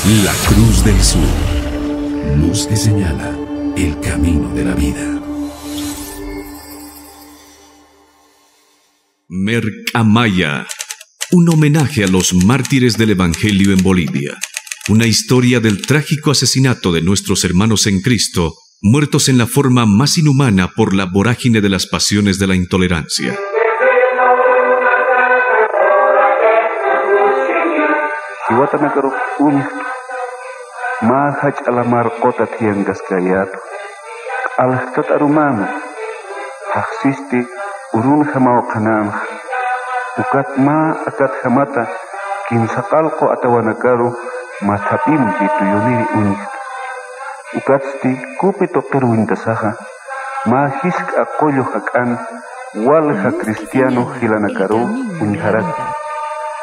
La Cruz del Sur. Luz que señala el camino de la vida. Mercamaya. Un homenaje a los mártires del Evangelio en Bolivia. Una historia del trágico asesinato de nuestros hermanos en Cristo, muertos en la forma más inhumana por la vorágine de las pasiones de la intolerancia. Ukat ma akat hamata kinsakalko atawanakaru matapim bituyuniri unik. Ukatsti kupito peruintasaha ma hisk akollo hakan walha cristiano hilanakaru unharat.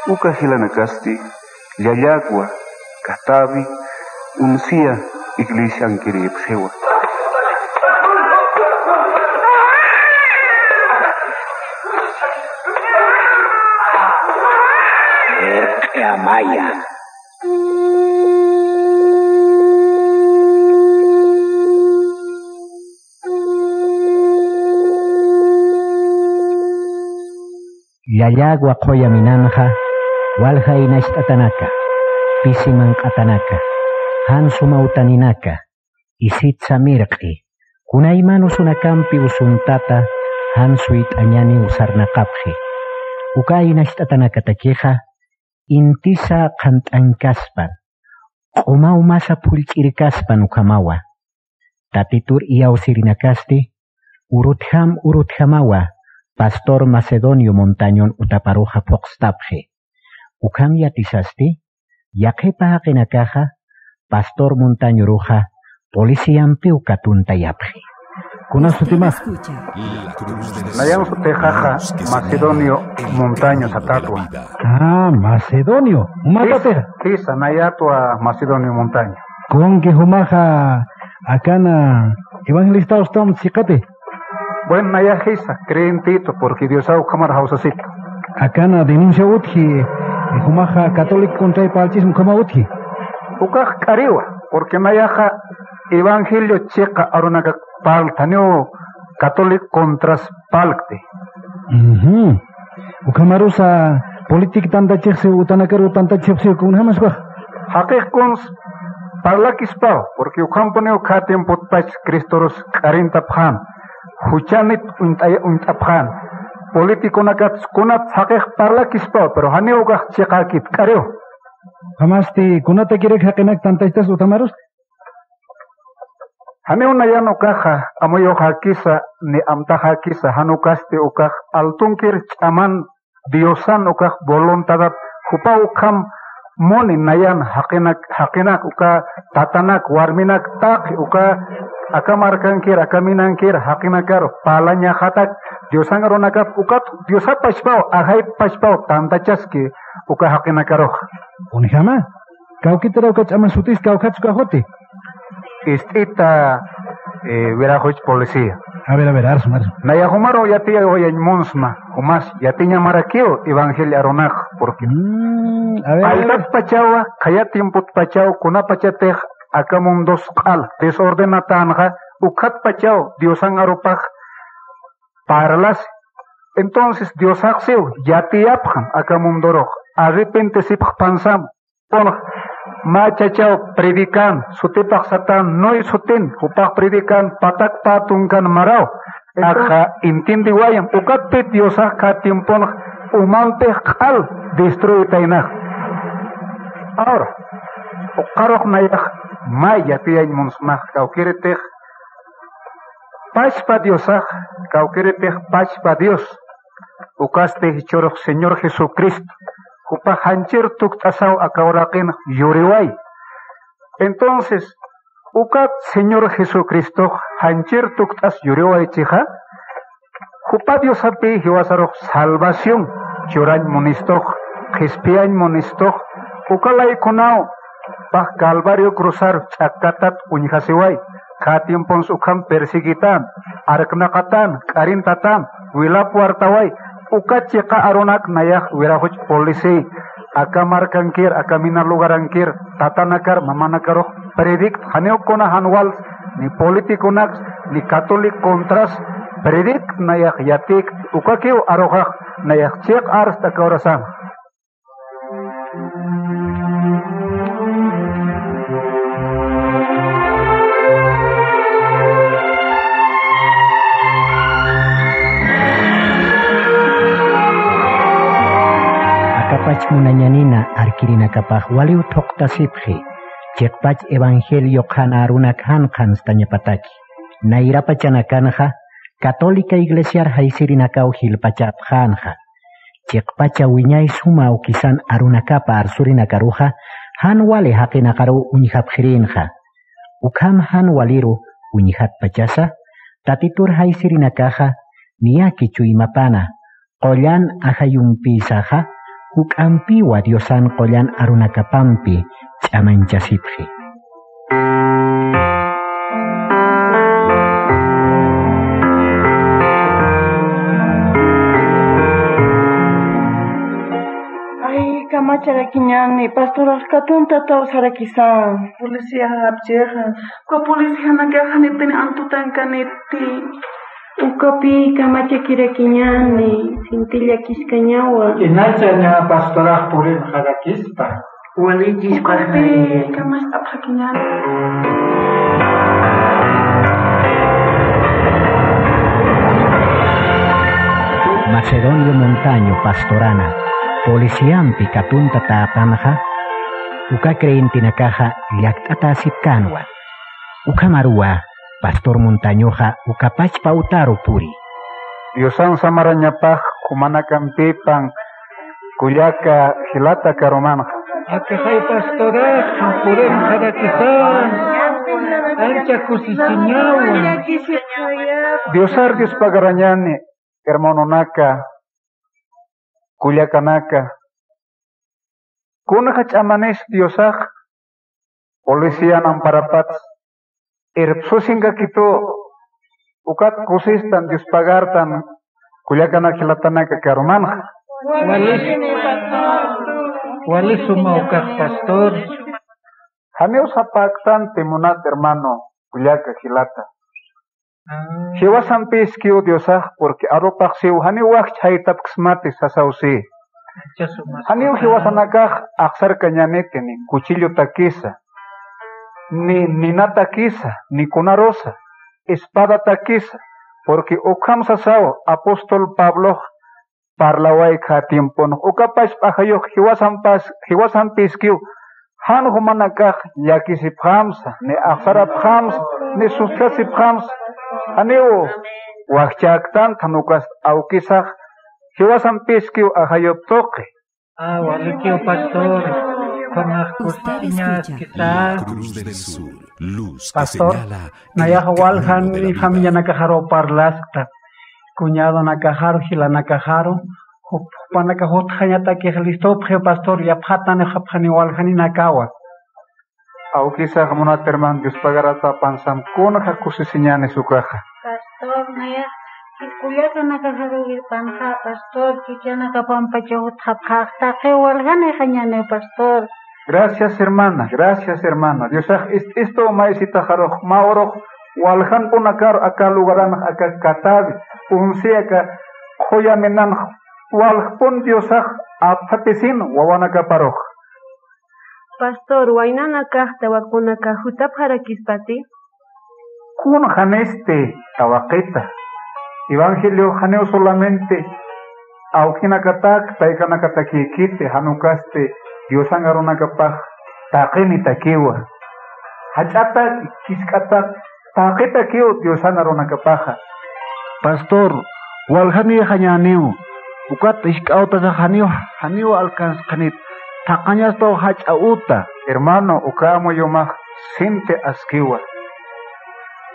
Uka hilanakasti yayagua katavi unsia iglesia ankiri psewa. Maya. Yayagua qoya minanja, walja inashtatanaka, pisiman qatanaka, hansuma utaninaka, isitsa mirqi, kunaymanu sunakampi usuntata, hansuit añani usarnaqapji. Ukay inashtatanaka takiqa, intisa qant'ankaspan, q'umaw masa phullch'irkaspan ukamawa. Tatitur iyawsirinakasti, urutjamawa, Pastor Macedonio Montañón utaparuja poqstapje. Ukam yatisasti, yaqipa haqinakaja, Pastor Montaño ruja, policiampi ukatunta yapje. Kunasutimas. Nayam sutejaja Macedonio Montaño Satatwa. Ah, Macedonio. Umatatera. Kisa nayatua Macedonio Montaño. Con que humaja acana evangelista ustam sikate. Bueno, nayajisa, creen Tito, porque Dios ha cámara hausasito. Acana denuncia utji, humaja católico contra el palchismo como utji. Ukaj kariwa, porque nayaja evangelio checa arunaga paltaneo católico contras palkte. Ukamarusa politik tanta chekse utanakaru tanta chekse kun hamas ba. Hakik kons parlakispao, porque ukamponeo katem potpach Cristoros 40 phan. Huchanit untaphan. Politiko nakat kunat hakik parlakispao, pero haneo gah chekakit kareo. Hamasti kunata kirek hakinak tanta estas utamarus? Haneo nayano kaja, amoyo hakisa ni amta hakisa, hanukaste ukaj altunkir chaman diosan ukaj voluntad, hupa ukam moni nayan hakinak uka tatanak warminak tak uka akamarkankir akaminankir hakinakar palanya hatak diosan aronakap ukat diosa pachpao ahay pachpao tantachaski uka hakinakaroh. Unihama, kau kitara uka chaman sutis kau katsuka hote. Istita Veracruz policía. A ver, arsu. Naya humaro yati hoy en Monsma, humas yatinya marakio evangelio aronaj, porque altat pachawa, kaya tiemput pachao, kuna pachatej, akamundos al, desordenatanja, ukat pachao, diosan aropaj, paralas. Entonces Dios axeu, yati apjan, akamundoro, arrepente sipaj pansam, pon. Machachao predican, sutipak satan, no sutin, upak predican, patak patungkan marao. Akha intindi wayam, ukat pit diosah katimpon, umampe kal, destruitainah. Ahora, ukarok nayak, maya tiay monsmah, kau kireteh, pachpa diosah, kau kireteh pachpa Dios, ukaste hichorok Señor Jesucristo. Kupa hancir tuk tasau akaurakin yuriway. Entonces, ukat Señor Jesucristo hancir tuk tas yuriway chija. Kupa Dios api hiwasarok salvación. Churan monistok, hispian monistok. Ukalay kunao, pah Calvario cruzar chakatat unyhasiway. Katimpons ukam persigitan, arknakatan, karintatan, wilapuartaway. Ukat chika aronak nayak Veracruz polisi aka markankir, aka mina lugarankir, tatanakar, mamanakaro, predict, haneo kona hanwals, ni politikunax, ni katolik kontras, predict nayak yatik, ukakio arojak, nayak chek ars takaurasan. Kapach munanyanina arkirina kapah wali uthokta siphi chekpach evangelio khan aruna khan stanya pataki naira pachana kanha católica iglesia haisirina kau hilpachap khanha chekpacha wiñay suma ukisan aruna kapa arsurina karuha han wali haqina karu uñihap khirinha ukham han waliru uñihat pachasa tatitur haisirina kaha niyaki chuimapana qollan ahayumpisaha Hukampi wadiosan qollan arunakapampi ch'amanchasiphi. Ay, kamacharakiñani, pastoras katunta tawsarakisan. Policía hapcheja. Kwa policía nakahani pini antutankaneti. Ukapi kamachakirakiñani, sintilla kiskañawa. Inachaña pastora purin harakispa. Walichis papi, kamas aphakiñani. Macedonio Montaño Pastorana, Policiampi Katunta Tapanha, Uka Creintinakaja Yaktata Sipkanwa, Uka Marua, Pastor Montañoja, Ukapach Pautaro Puri. Diosan Samarañapaj, Kumanakampipan, Kuyaka, Hilata Karomanja. Akajay pastora, Purem Harakisan, Ancha Kusisiñawa. Diosar Dispagarañani, hermano Naka, Kuyakanaka. Kunakach amanes Diosaj, Policía Namparapats. Irpsusinga kito ukat kusistan dispagartan kulyakana kilatanaka karumanja. Wali suma ukat pastor. Haneo sapaktan temunat hermano kulyaka kilata. Hiwasan piskio diosaj porque aropak siu haneo wak chaitap ksmati sasausi. Haneo hiwasanakaj aksar kañaneteni cuchillo takisa. Ni nata quisa, ni cunarosa, espada taquisa, porque okam sasao apóstol Pablo parlaway ka tiempo no okapas pahayo hiwasan piskiu han humanakaj yakisip hamsa, ni aksarap hamsa, ni sustasip hamsa, aneo wakchaktan tanukas aukisaj hiwasan piskiu ahayop toque. Walikio pastor. Cruz del Sur, luz que Pastor, señala Nayahawalhan y familia Nakajaro Parlasta, cuñado Nakajaro, Gila Nakajaro, Panakajot Hayata que listo, pastor, y Apatan Hapani Walhani Nakawa. Aukisa Hamonat hermano Dios pagarata pansam con Hakusisiñane su caja. Pastor, Naya, Kuliaka Nakajaro y Panja, pastor, Chichana Kapampachot Hapata, que Walhani Hañane, pastor. Gracias hermana, Dios esto maisita jaroj maoro walhan punakar acá lugaran acá katabi unsiaka joya menan walpun Dios apatisin wawanaka paroj. Pastor, wainana kahta wakunaka hutap harakispati. Kun janeste tawaqueta. Evangelio janeo solamente aukina katak taikana katakikite hanukaste Dios angarona kapag takin itakiwa. Hachata kiskata takita kiyo Dios angarona kapaja. Pastor, walhani hañaneo, ukat iskauta sa haneo alcans kanit, takanyas to hachauta. Hermano, ukamo yomag sinte askiwa.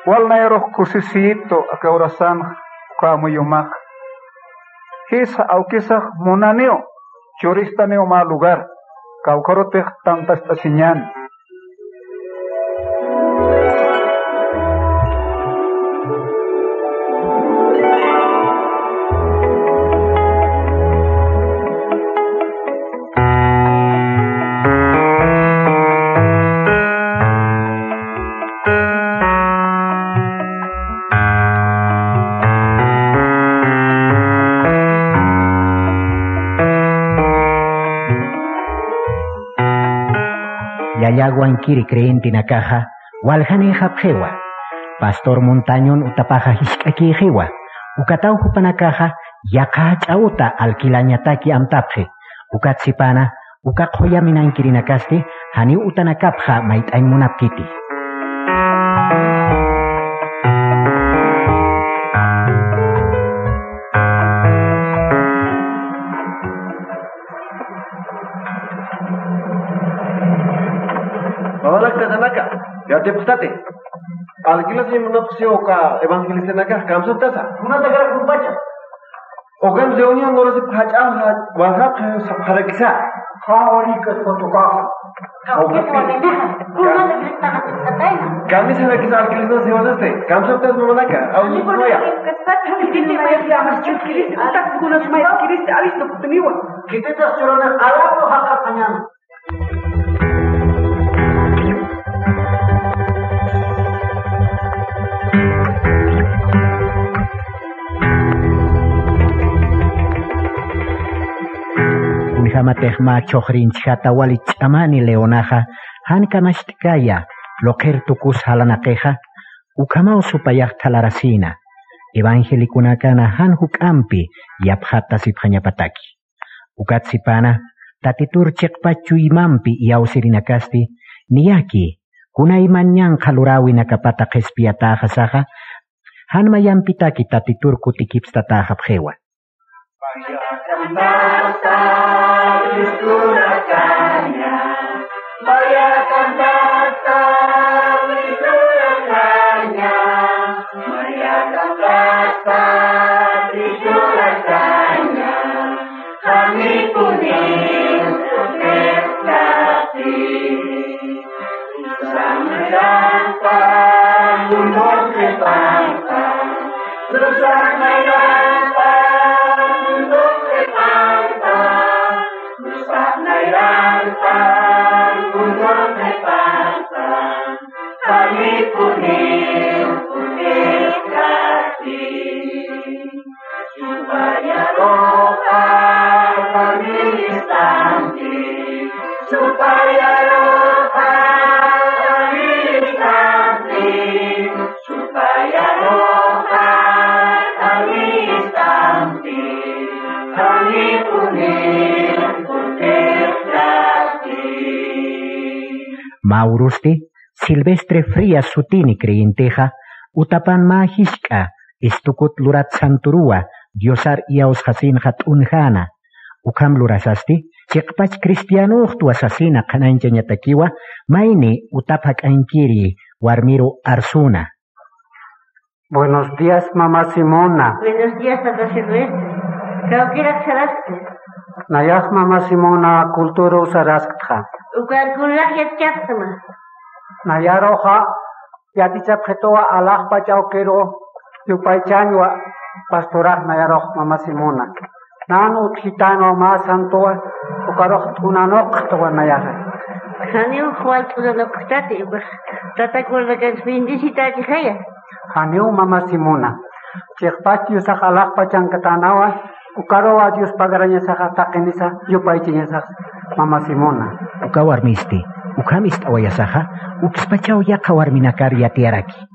Wal nairo kusisito akaurasan ukamo yomag. Kisa au kisa monaneo, churista neo ma lugar. Kaukarote tantas tasinyan. yayaguan kiri creyente nakaja walhane japjewa pastor montañon utapaja hiskaki jewa ukatau hupanakaja yaka chauta alquilañataki amtapje ukatsipana ukaqhoya minankirinakaste hani utanakapja mait'ain munapkiti Ya deputate, alquilas ni monopsio ka evangelista naka kamsot tasa. Una tagara kumpacha. Ogan zeonian ngoro se phacha wahap sabhara kisa. Kawari ka fotoka. Kami sana kisa alquilas no seonaste. Kamsot tas monaka. Au ni koya. Kita tas chorona alapo haka kanyana. Hamatehma chohrin chata walit amani leonaja han kamashtikaya loker tukus halanakeja ukamao supayah talarasina evangelikunakana han hukampi yapjata siphañapataki ukatsipana tatitur chekpachu imampi iausirinakasti niyaki kuna imanyan kalurawi nakapata kespiataja saja han mayampitaki tatitur kutikipstataja pjewa Mauruste Silvestre Frías Sutini creyinteja utapan mahishka estukut lurat santurua diosar iaus hasin hat unjana ukam lurasasti chekpach cristiano tu asasina kanancha takiwa maini utapak ankiri warmiro Arzuna. Buenos días, mamá Simona. Buenos días, Tata Silvestre. Creo que era Saraste. Nayas, mamá Simona, cultura usaraskta. Ukarkunlak yatchaftama. Nayaroja, yatichapjetoa alaj pachao kero, yupaychanywa, pastoraj nayaroj, mamá Simona. Nanu titano más santoa, ukaroj tunanok toa nayaja. Haniu jual tunanok tati, tata kuala kan spindisita chaya. Haniu mamá Simona. Chekpach yusaj alaj pachankatanawa, ukarowa Dios pagaranya saja takenisa, yupaychinya saja, mamá Simona. Ukawarmisti, ukamist awayasaja, ukspachao yakawarminakar yatiaraki.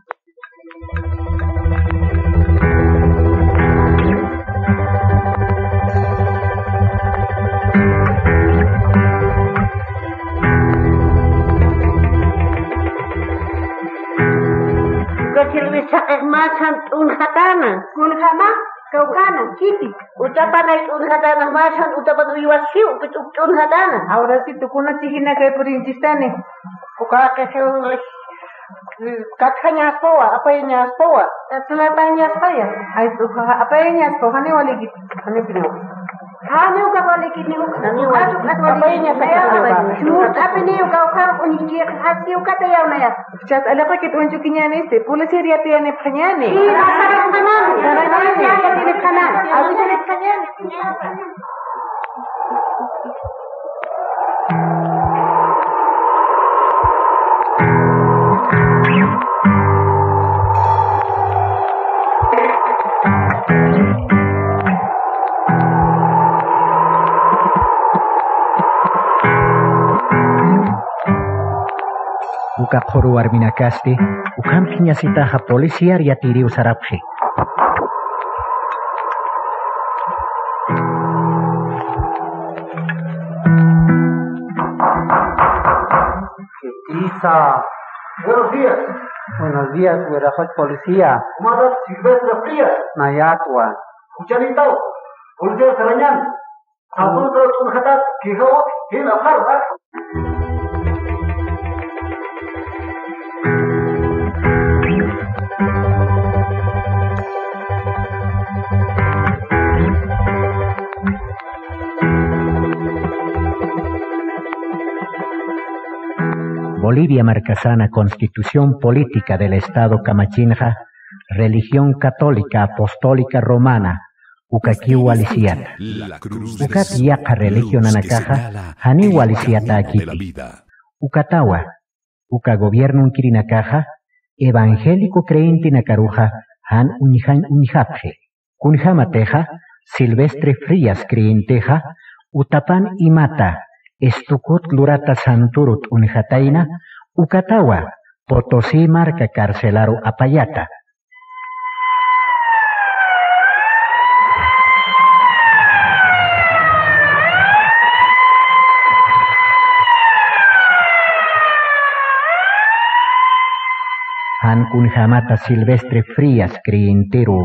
Masan unhatana, unhana, kaukana, kiti. Utapana unhatana masan utapan uiwasiu unhatana. Ahora si tu kuna chihina kay purincistane. Ukaka se Katanya spoa, apa yang spoa? Selatanya saya. Ay tu apa yang spoa? Hani wali git, hani pinau. Hani uka wali git ni uka. Apa yang saya? Shur apa ni uka uka uniki hati uka tayaw na ya. Chat alapa kit unju kinyane se polisi ria tiane phanyane. Iya, sarang kanan. Sarang kanan. Abi sarang kanan. uka quru arminakaste ukam piñasitaja policía yatiri usarapje. Isa. Buenos días. Buenos días, Huerajot Policía. ¿Cómo andas, Silvestre Frías? Nayatwa. Cuchanitao. Policía Sarañán. Abun terus unhatat kihawat hila harbat. Bolivia marcasana Constitución Política del Estado Camachinja, Religión Católica Apostólica Romana, Ukaki walisiata. Ukati yaka religión anakaja, hani walisiata akiti. Ukatawa, uka gobierno kirinakaja, evangélico creyente nakaruja, han unijapje. Kunjamateja, Silvestre Frías creenteja, utapan imata. Estukut lurata santurut unijataina, ukatawa, Potosí marca carcelaro apayata. Han kunjamata Silvestre Frías criintero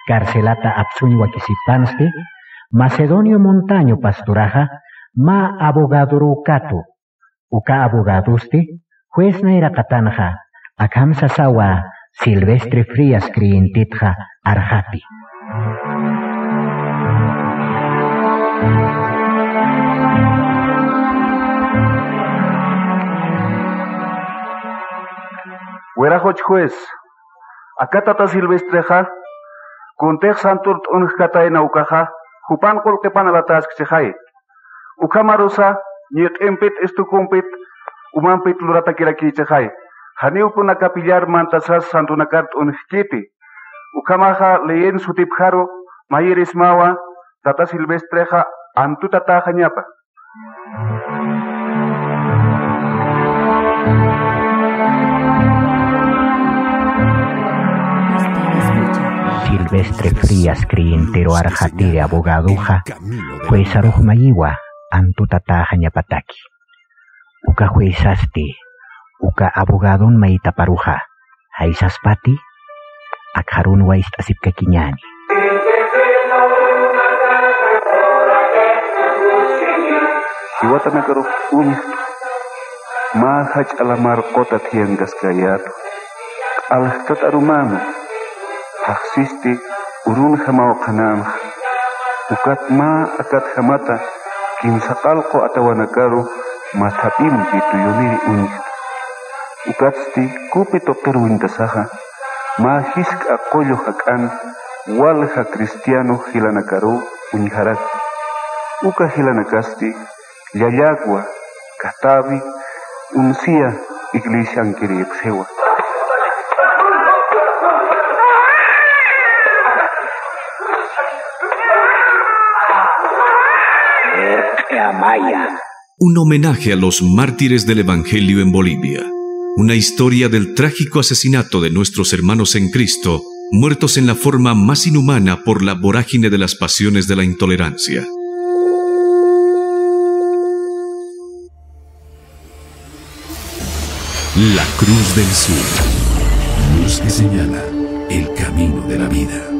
carcelata apsuñuakisipanste, Macedonio Montaño Pasturaja, ma abogado rukato, uka abogaduste, juez naira katanja, akam sasawa Silvestre Frías criintitja arjati. Huerajoch juez, acá tata Silvestreja, kuntej santurt unjkata en aucaja, jupan koltepan alatas kchejai. Ukamarusa, nyek empit estukumpit, umampit lurata kiraki chejai. Haniu puna kapillar mantasas santunakart unjkiti. Ukamaja leyen sutipjaro, mayeris mawa, tata Silvestreja, antutata jañapa. Silvestre Frías criintero arjatire abogaduja, juez aruj mayiwa, antutata jañapataki. Uka juezaste, uka abogadon maitaparuja, haisaspati, akharun waist asipkakiñani. Iwatanakaruj ma hach alamar kota tiengas kayato, alhkat arumano, haksisti urun hamao kanam, ukat ma akat hamata, kimsakalko atawanakaru, matapim gitu yuniri unik. Ukatsti kupito peruintasaha, ma hisk akoyo hakan, walha cristiano hilanakaru uniharak. Uka hilanakasti, yayagwa, katabi, uncia iglesia ankiripsewa. Un homenaje a los mártires del Evangelio en Bolivia. Una historia del trágico asesinato de nuestros hermanos en Cristo, muertos en la forma más inhumana por la vorágine de las pasiones de la intolerancia. La Cruz del Sur. Luz que señala el camino de la vida.